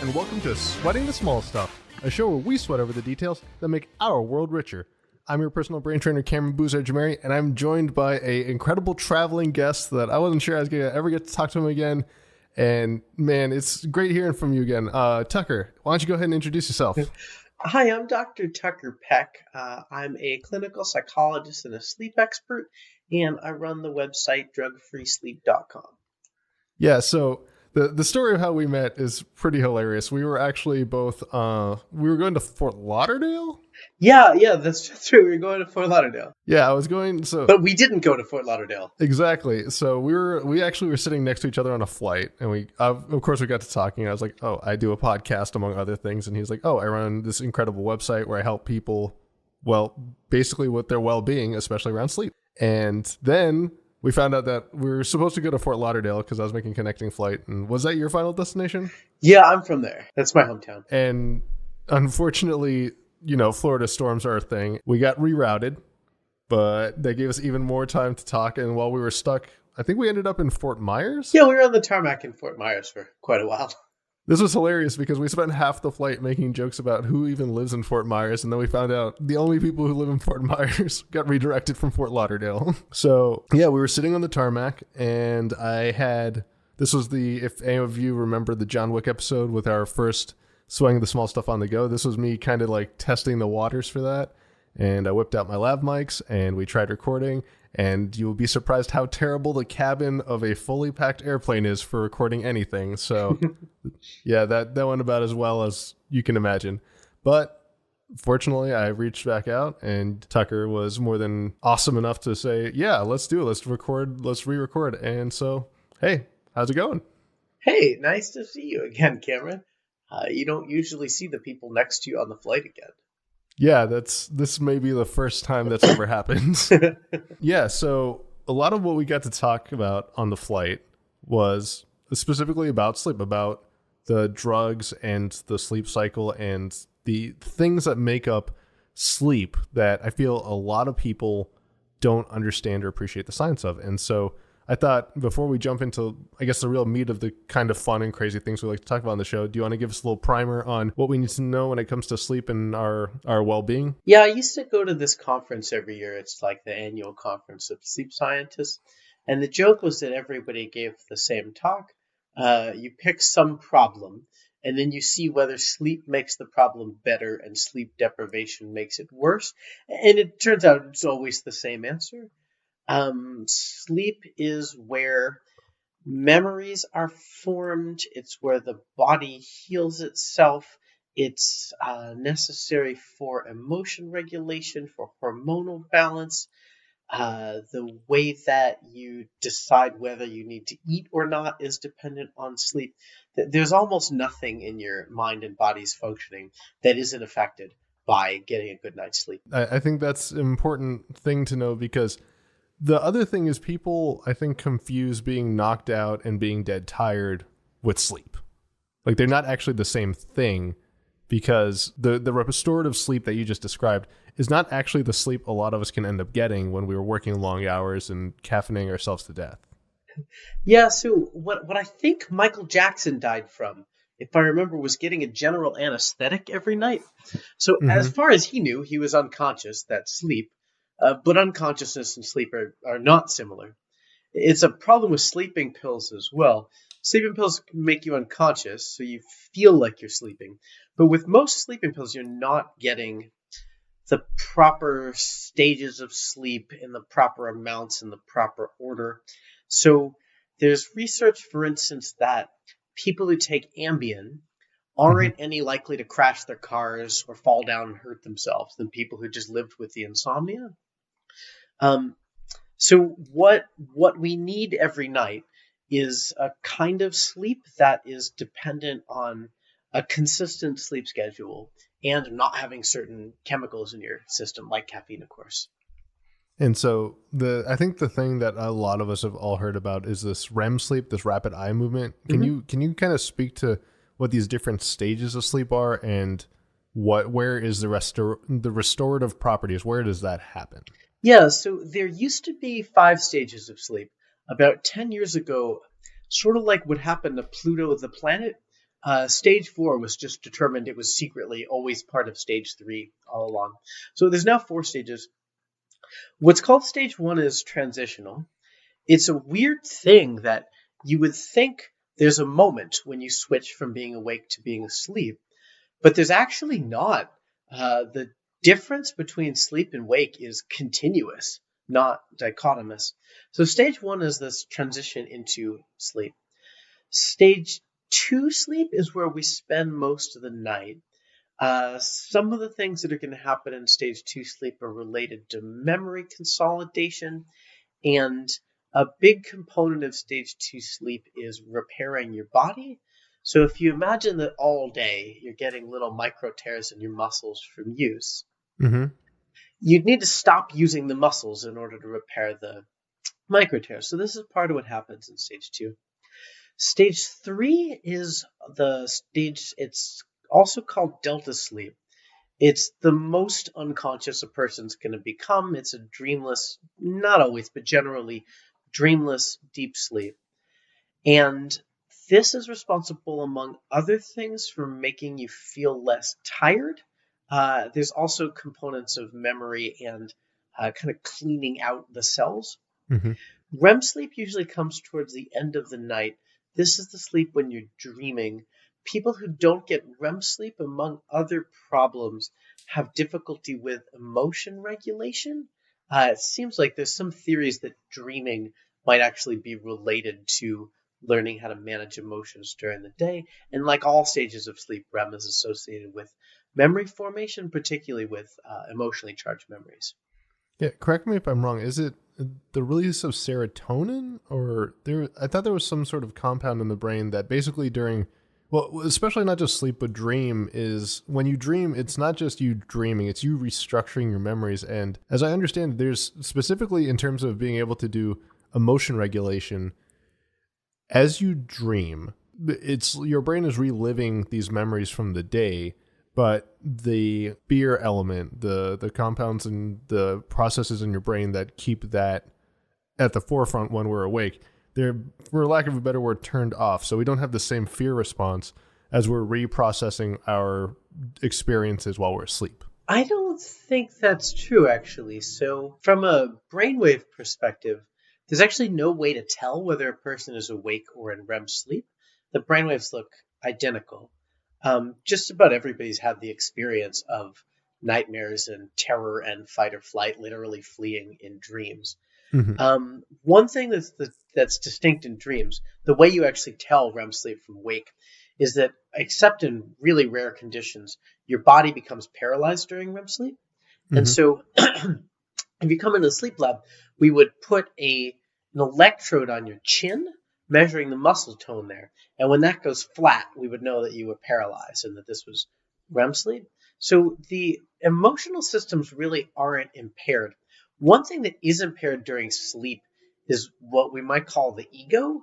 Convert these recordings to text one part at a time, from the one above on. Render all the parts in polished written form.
and welcome to Sweating the Small Stuff, a show where we sweat over the details that make our world richer. I'm your personal brain trainer, Cameron Boozarjomehri, and I'm joined by an incredible traveling guest that I wasn't sure I was going to ever get to talk to him again. And man, it's great hearing from you again. Tucker, why don't you go ahead and introduce yourself? Hi, I'm Dr. Tucker Peck. I'm a clinical psychologist and a sleep expert, and I run the website drugfreesleep.com. Yeah, so the story of how we met is pretty hilarious. We were actually both, we were going to Fort Lauderdale? Yeah, that's true. We were going to Fort Lauderdale. Yeah, I was going, But we didn't go to Fort Lauderdale. Exactly. So we actually were sitting next to each other on a flight, and we of course we got to talking. I was like, oh, I do a podcast among other things, and he's like, oh, I run this incredible website where I help people, well, basically with their well-being, especially around sleep. And then we found out that we were supposed to go to Fort Lauderdale because I was making a connecting flight. And was that your final destination? Yeah, I'm from there. That's my hometown. And unfortunately, you know, Florida storms are a thing. We got rerouted, but they gave us even more time to talk. And while we were stuck, I think we ended up in Fort Myers. Yeah, we were on the tarmac in Fort Myers for quite a while. This was hilarious because we spent half the flight making jokes about who even lives in Fort Myers. And then we found out the only people who live in Fort Myers got redirected from Fort Lauderdale. So yeah, we were sitting on the tarmac, and this was if any of you remember the John Wick episode with our first Swinging the Small Stuff on the Go. This was me kind of like testing the waters for that. And I whipped out my lav mics and we tried recording, and you will be surprised how terrible the cabin of a fully packed airplane is for recording anything. So yeah, that went about as well as you can imagine. But fortunately, I reached back out, and Tucker was more than awesome enough to say, yeah, let's do it. Let's re-record. And so, hey, how's it going? Hey, nice to see you again, Cameron. You don't usually see the people next to you on the flight again. Yeah, this may be the first time that's ever happened. Yeah, so a lot of what we got to talk about on the flight was specifically about sleep, about the drugs and the sleep cycle and the things that make up sleep that I feel a lot of people don't understand or appreciate the science of. And so I thought before we jump into, I guess, the real meat of the kind of fun and crazy things we like to talk about on the show, do you want to give us a little primer on what we need to know when it comes to sleep and our well-being? Yeah, I used to go to this conference every year. It's like the annual conference of sleep scientists. And the joke was that everybody gave the same talk. You pick some problem, and then you see whether sleep makes the problem better and sleep deprivation makes it worse. And it turns out it's always the same answer. Sleep is where memories are formed. It's where the body heals itself. It's necessary for emotion regulation, for hormonal balance. The way that you decide whether you need to eat or not is dependent on sleep. There's almost nothing in your mind and body's functioning that isn't affected by getting a good night's sleep. I think that's an important thing to know, because the other thing is people, I think, confuse being knocked out and being dead tired with sleep. Like, they're not actually the same thing, because the restorative sleep that you just described is not actually the sleep a lot of us can end up getting when we were working long hours and caffeinating ourselves to death. Yeah, so what I think Michael Jackson died from, if I remember, was getting a general anesthetic every night. So as far as he knew, he was unconscious, that's sleep. But unconsciousness and sleep are not similar. It's a problem with sleeping pills as well. Sleeping pills can make you unconscious, so you feel like you're sleeping. But with most sleeping pills, you're not getting the proper stages of sleep in the proper amounts in the proper order. So there's research, for instance, that people who take Ambien aren't any likely to crash their cars or fall down and hurt themselves than people who just lived with the insomnia. So what we need every night is a kind of sleep that is dependent on a consistent sleep schedule and not having certain chemicals in your system, like caffeine, of course. And so I think the thing that a lot of us have all heard about is this REM sleep, this rapid eye movement. Can you kind of speak to what these different stages of sleep are, and where is the restorative properties? Where does that happen? Yeah, so there used to be 5 stages of sleep. About 10 years ago, sort of like what happened to Pluto the planet, Stage 4 was just determined it was secretly always part of stage 3 all along. So there's now 4 stages. What's called stage 1 is transitional. It's a weird thing that you would think there's a moment when you switch from being awake to being asleep, but there's actually not. The difference between sleep and wake is continuous, not dichotomous. So stage 1 is this transition into sleep. Stage 2 sleep is where we spend most of the night. Some of the things that are going to happen in stage 2 sleep are related to memory consolidation, and a big component of stage 2 sleep is repairing your body. So if you imagine that all day you're getting little micro tears in your muscles from use, you'd need to stop using the muscles in order to repair the micro tears. So this is part of what happens in stage 2. Stage 3 is the stage, it's also called delta sleep. It's the most unconscious a person's going to become. It's a dreamless, not always, but generally dreamless deep sleep. And this is responsible, among other things, for making you feel less tired. There's also components of memory and kind of cleaning out the cells. REM sleep usually comes towards the end of the night. This is the sleep when you're dreaming. People who don't get REM sleep, among other problems, have difficulty with emotion regulation. It seems like there's some theories that dreaming might actually be related to learning how to manage emotions during the day. And like all stages of sleep, REM is associated with memory formation, particularly with emotionally charged memories. Yeah, correct me if I'm wrong. Is it the release of serotonin, or I thought there was some sort of compound in the brain that basically during, well, especially not just sleep, but dream, is when you dream, it's not just you dreaming, it's you restructuring your memories. And as I understand, there's specifically in terms of being able to do emotion regulation, as you dream, it's your brain is reliving these memories from the day, but the fear element, the compounds and the processes in your brain that keep that at the forefront when we're awake, they're, for lack of a better word, turned off. So we don't have the same fear response as we're reprocessing our experiences while we're asleep. I don't think that's true, actually. So from a brainwave perspective, there's actually no way to tell whether a person is awake or in REM sleep. The brainwaves look identical. Just about everybody's had the experience of nightmares and terror and fight or flight, literally fleeing in dreams. One thing that's distinct in dreams, the way you actually tell REM sleep from wake, is that, except in really rare conditions, your body becomes paralyzed during REM sleep. And so if you come into the sleep lab, we would put an electrode on your chin, measuring the muscle tone there. And when that goes flat, we would know that you were paralyzed and that this was REM sleep. So the emotional systems really aren't impaired. One thing that is impaired during sleep is what we might call the ego.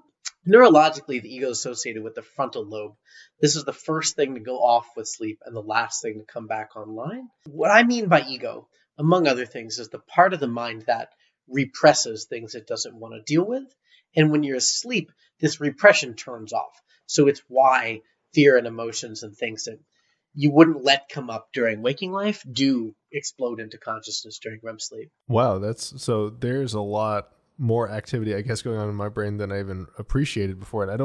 Neurologically, the ego is associated with the frontal lobe. This is the first thing to go off with sleep and the last thing to come back online. What I mean by ego, among other things, is the part of the mind that represses things it doesn't want to deal with. And when you're asleep, this repression turns off. So it's why fear and emotions and things that you wouldn't let come up during waking life do explode into consciousness during REM sleep. Wow, so there's a lot more activity, I guess, going on in my brain than I even appreciated before. And I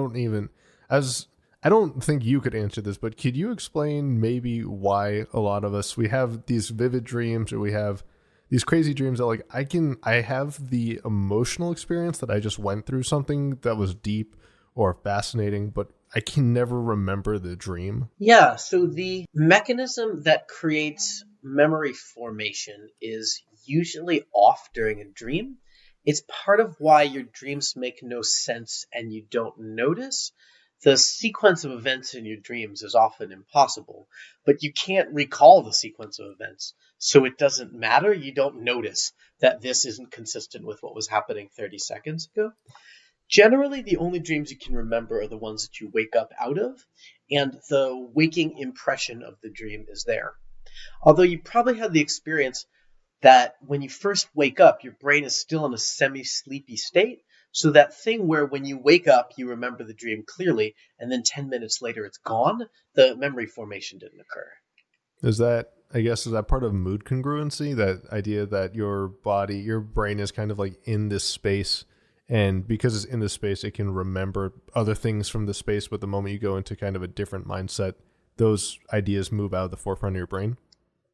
don't think you could answer this, but could you explain maybe why a lot of us, we have these vivid dreams, or we have these crazy dreams that, like, I have the emotional experience that I just went through something that was deep or fascinating, but I can never remember the dream? Yeah, so the mechanism that creates memory formation is usually off during a dream. It's part of why your dreams make no sense and you don't notice. The sequence of events in your dreams is often impossible, but you can't recall the sequence of events. So it doesn't matter. You don't notice that this isn't consistent with what was happening 30 seconds ago. Generally, the only dreams you can remember are the ones that you wake up out of, and the waking impression of the dream is there. Although you probably had the experience that when you first wake up, your brain is still in a semi-sleepy state, So that thing where when you wake up, you remember the dream clearly, and then 10 minutes later it's gone, the memory formation didn't occur. Is that part of mood congruency? That idea that your brain is kind of like in this space, and because it's in this space, it can remember other things from the space, but the moment you go into kind of a different mindset, those ideas move out of the forefront of your brain?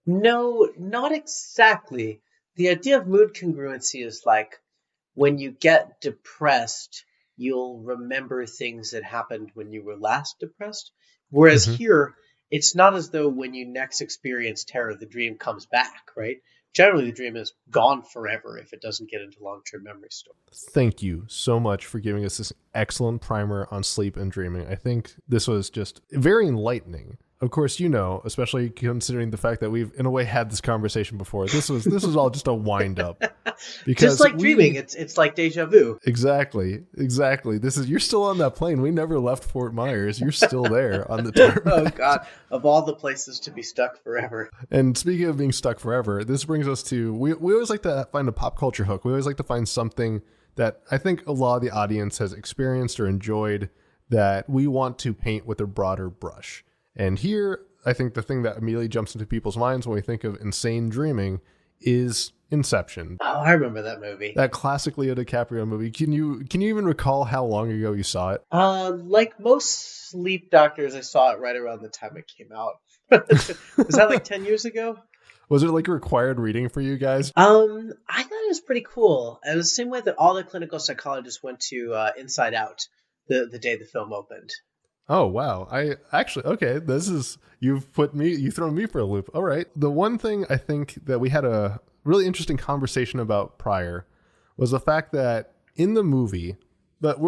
No, not exactly. The idea of mood congruency is like when you get depressed, you'll remember things that happened when you were last depressed. Whereas here, it's not as though when you next experience terror, the dream comes back, right? Generally, the dream is gone forever if it doesn't get into long-term memory storage. Thank you so much for giving us this excellent primer on sleep and dreaming. I think this was just very enlightening. Of course, especially considering the fact that we've in a way had this conversation before. This was all just a wind up. Because just like dreaming, it's like deja vu. Exactly. You're still on that plane. We never left Fort Myers. You're still there on the tarmac. Oh God, of all the places to be stuck forever. And speaking of being stuck forever, this brings us to we always like to find a pop culture hook. We always like to find something that I think a lot of the audience has experienced or enjoyed that we want to paint with a broader brush. And here, I think the thing that immediately jumps into people's minds when we think of insane dreaming is Inception. Oh, I remember that movie. That classic Leo DiCaprio movie. Can you even recall how long ago you saw it? Like most sleep doctors, I saw it right around the time it came out. Was that like 10 years ago? Was it like a required reading for you guys? I thought it was pretty cool. It was the same way that all the clinical psychologists went to Inside Out the day the film opened. Oh, wow. You've thrown me for a loop. All right. The one thing I think that we had a really interesting conversation about prior was the fact that in the movie, but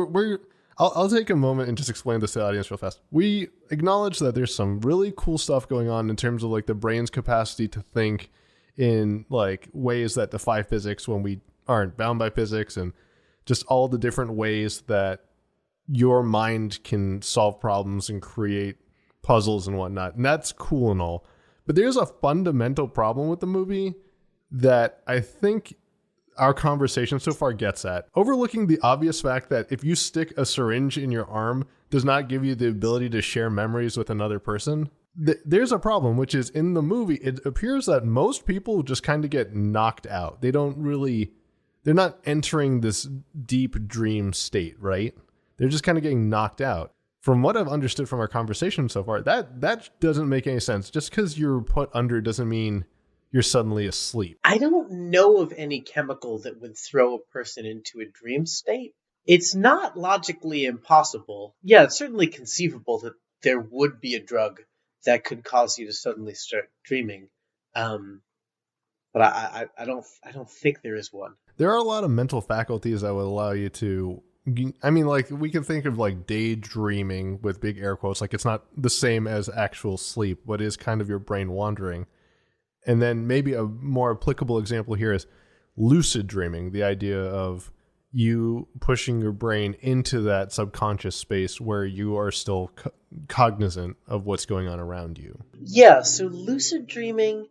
I'll take a moment and just explain this to the audience real fast. We acknowledge that there's some really cool stuff going on in terms of like the brain's capacity to think in like ways that defy physics when we aren't bound by physics, and just all the different ways that your mind can solve problems and create puzzles and whatnot. And that's cool and all. But there's a fundamental problem with the movie that I think our conversation so far gets at. Overlooking the obvious fact that if you stick a syringe in your arm does not give you the ability to share memories with another person. There's a problem, which is in the movie, it appears that most people just kind of get knocked out. They're not entering this deep dream state, right? They're just kind of getting knocked out. From what I've understood from our conversation so far, that doesn't make any sense. Just because you're put under doesn't mean you're suddenly asleep. I don't know of any chemical that would throw a person into a dream state. It's not logically impossible. Yeah, it's certainly conceivable that there would be a drug that could cause you to suddenly start dreaming. But I don't think there is one. There are a lot of mental faculties that would allow you to, I mean, like we can think of like daydreaming with big air quotes. Like it's not the same as actual sleep, but is kind of your brain wandering. And then maybe a more applicable example here is lucid dreaming, the idea of you pushing your brain into that subconscious space where you are still cognizant of what's going on around you. Yeah, so lucid dreaming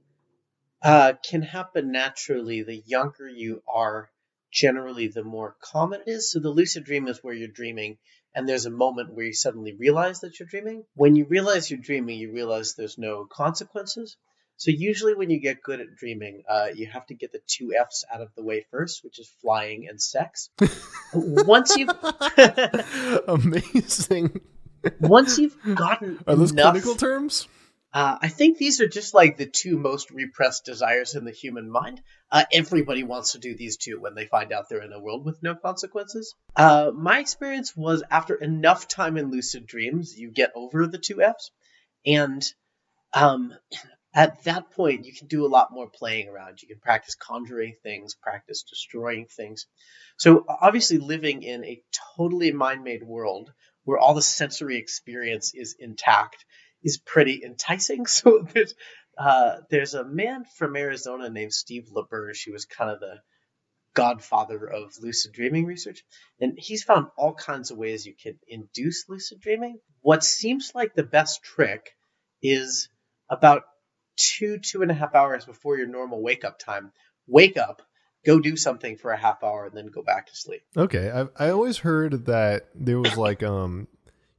can happen naturally. The younger you are, generally the more common it is. So the lucid dream is where you're dreaming and there's a moment where you suddenly realize that you're dreaming. When you realize you're dreaming, you realize there's no consequences. So usually when you get good at dreaming, you have to get the 2 F's out of the way first, which is flying and sex. Once you've Amazing. Once you've gotten Are those enough, clinical terms? I think these are just like the 2 most repressed desires in the human mind. Everybody wants to do these 2 when they find out they're in a world with no consequences. My experience was after enough time in lucid dreams, you get over the 2 F's. And at that point, you can do a lot more playing around. You can practice conjuring things, practice destroying things. So obviously living in a totally mind-made world where all the sensory experience is intact is pretty enticing. So there's a man from Arizona named Steve LaBerge. He was kind of the godfather of lucid dreaming research. And he's found all kinds of ways you can induce lucid dreaming. What seems like the best trick is about 2.5 hours before your normal wake up time, wake up go do something for a half hour and then go back to sleep. Okay, I always heard that there was like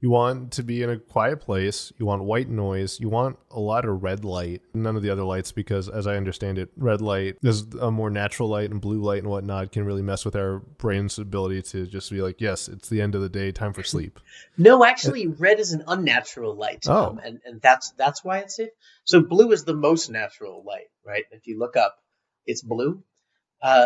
you want to be in a quiet place, you want white noise, you want a lot of red light, none of the other lights, because as I understand it, red light is a more natural light, and blue light and whatnot can really mess with our brain's ability to just be like, yes, it's the end of the day, time for sleep. No, actually, red is an unnatural light, and that's why it's safe. So blue is the most natural light, right? If you look up, it's blue.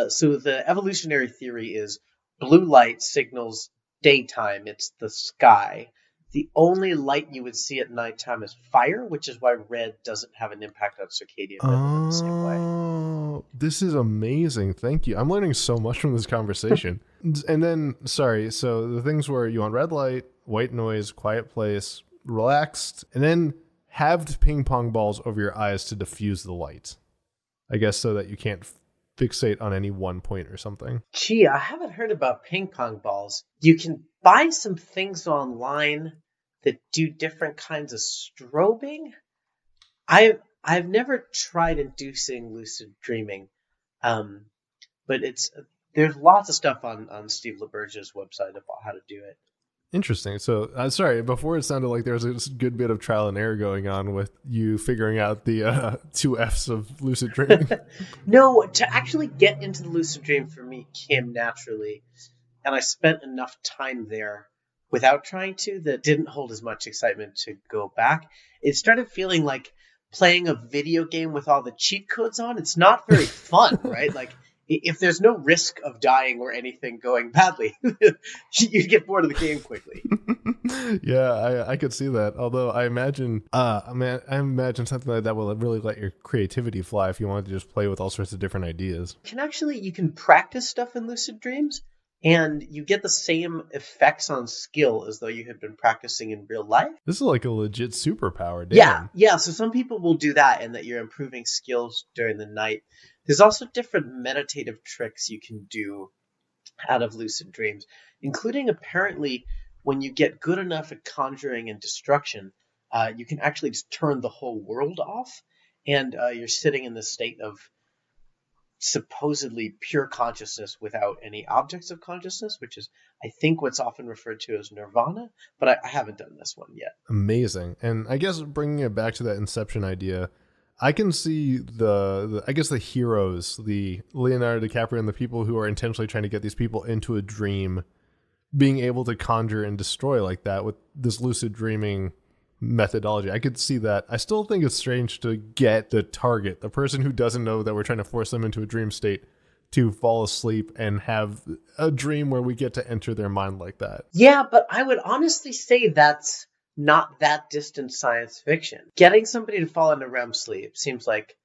So the evolutionary theory is blue light signals daytime, it's the sky. The only light you would see at nighttime is fire, which is why red doesn't have an impact on circadian rhythm in the same way. Oh, this is amazing. Thank you. I'm learning so much from this conversation. And then, sorry, so the things were you want red light, white noise, quiet place, relaxed, and then halved ping pong balls over your eyes to diffuse the light. I guess so that you can't fixate on any one point or something. Gee, I haven't heard about ping pong balls. You can buy some things online that do different kinds of strobing. I've never tried inducing lucid dreaming, but there's lots of stuff on Steve LaBerge's website about how to do it. Interesting. So, sorry, before it sounded like there was a good bit of trial and error going on with you figuring out the 2 F's of lucid dreaming. No, to actually get into the lucid dream for me came naturally, and I spent enough time there without trying to that didn't hold as much excitement to go back. It started feeling like playing a video game with all the cheat codes on. It's not very fun, right? Like, if there's no risk of dying or anything going badly, you'd get bored of the game quickly. Yeah, I could see that. Although I imagine something like that will really let your creativity fly if you wanted to just play with all sorts of different ideas. You can practice stuff in lucid dreams, and you get the same effects on skill as though you had been practicing in real life. This is like a legit superpower. Damn. Yeah. So some people will do that, and that you're improving skills during the night. There's also different meditative tricks you can do out of lucid dreams, including apparently when you get good enough at conjuring and destruction, you can actually just turn the whole world off, and you're sitting in this state of supposedly pure consciousness without any objects of consciousness, which is, I think, what's often referred to as nirvana, but I haven't done this one yet. Amazing. And I guess bringing it back to that Inception idea, I can see the heroes, the Leonardo DiCaprio and the people who are intentionally trying to get these people into a dream, being able to conjure and destroy like that with this lucid dreaming methodology. I could see that. I still think it's strange to get the target, the person who doesn't know that we're trying to force them into a dream state, to fall asleep and have a dream where we get to enter their mind like that. Yeah, but I would honestly say that's not that distant science fiction. Getting somebody to fall into REM sleep seems like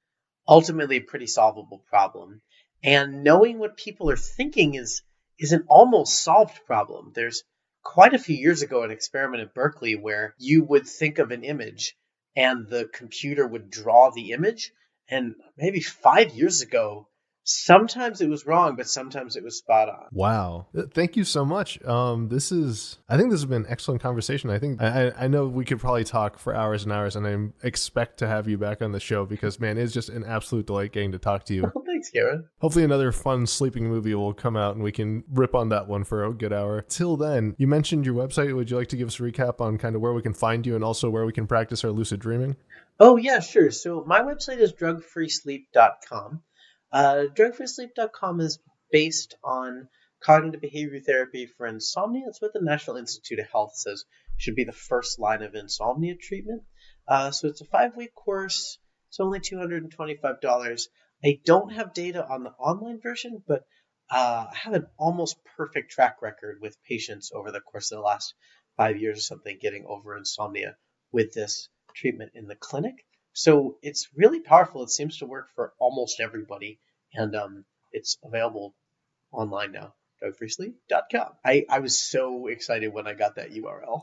ultimately a pretty solvable problem. And knowing what people are thinking is an almost solved problem. There's quite a few years ago an experiment at Berkeley where you would think of an image and the computer would draw the image. And maybe 5 years ago, sometimes it was wrong, but sometimes it was spot on. Wow. Thank you so much. I think this has been an excellent conversation. I think I know we could probably talk for hours and hours, and I expect to have you back on the show because, man, it's just an absolute delight getting to talk to you. Oh, thanks, Karen. Hopefully another fun sleeping movie will come out and we can rip on that one for a good hour. Till then, you mentioned your website. Would you like to give us a recap on kind of where we can find you and also where we can practice our lucid dreaming? Oh, yeah, sure. So my website is drugfreesleep.com. Drugfreesleep.com is based on cognitive behavior therapy for insomnia. It's what the National Institute of Health says should be the first line of insomnia treatment. So it's a 5-week course. It's only $225. I don't have data on the online version, but I have an almost perfect track record with patients over the course of the last 5 years or something getting over insomnia with this treatment in the clinic. So it's really powerful. It seems to work for almost everybody, and it's available online now. drugfreesleep.com. I was so excited when I got that URL.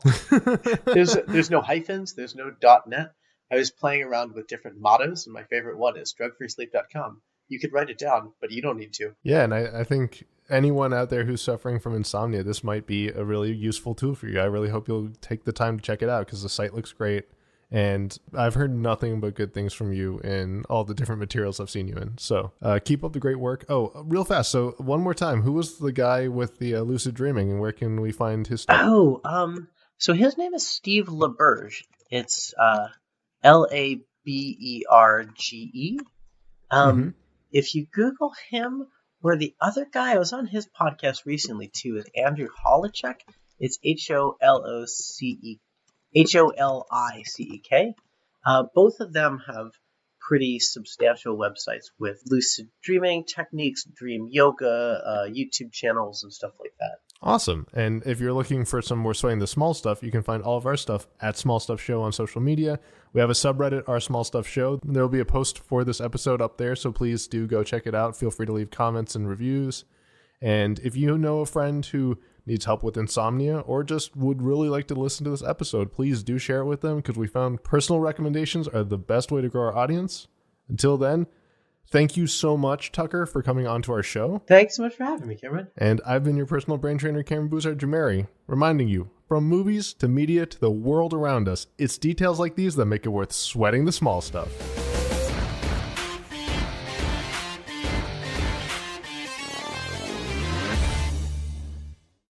There's no hyphens. There's no .net. I was playing around with different mottos, and my favorite one is drugfreesleep.com. You could write it down, but you don't need to. Yeah, and I think anyone out there who's suffering from insomnia, this might be a really useful tool for you. I really hope you'll take the time to check it out because the site looks great. And I've heard nothing but good things from you in all the different materials I've seen you in. So keep up the great work. Oh, real fast. So one more time, who was the guy with the lucid dreaming, and where can we find his stuff? So his name is Steve LaBerge. It's Laberge. If you Google him, or the other guy, I was on his podcast recently too, is Andrew Holichek. It's HOLICEK. Both of them have pretty substantial websites with lucid dreaming techniques, dream yoga, YouTube channels, and stuff like that. Awesome. And if you're looking for some more Sweating the Small Stuff, you can find all of our stuff at Small Stuff Show on social media. We have a subreddit, Our Small Stuff Show. There'll be a post for this episode up there, so please do go check it out. Feel free to leave comments and reviews. And if you know a friend who needs help with insomnia or just would really like to listen to this episode, please do share it with them, because we found personal recommendations are the best way to grow our audience. Until then, thank you so much, Tucker, for coming on to our show. Thanks so much for having me, Cameron. And I've been your personal brain trainer, Cameron Boozarjomehri, reminding you, from movies to media to the world around us, it's details like these that make it worth sweating the small stuff.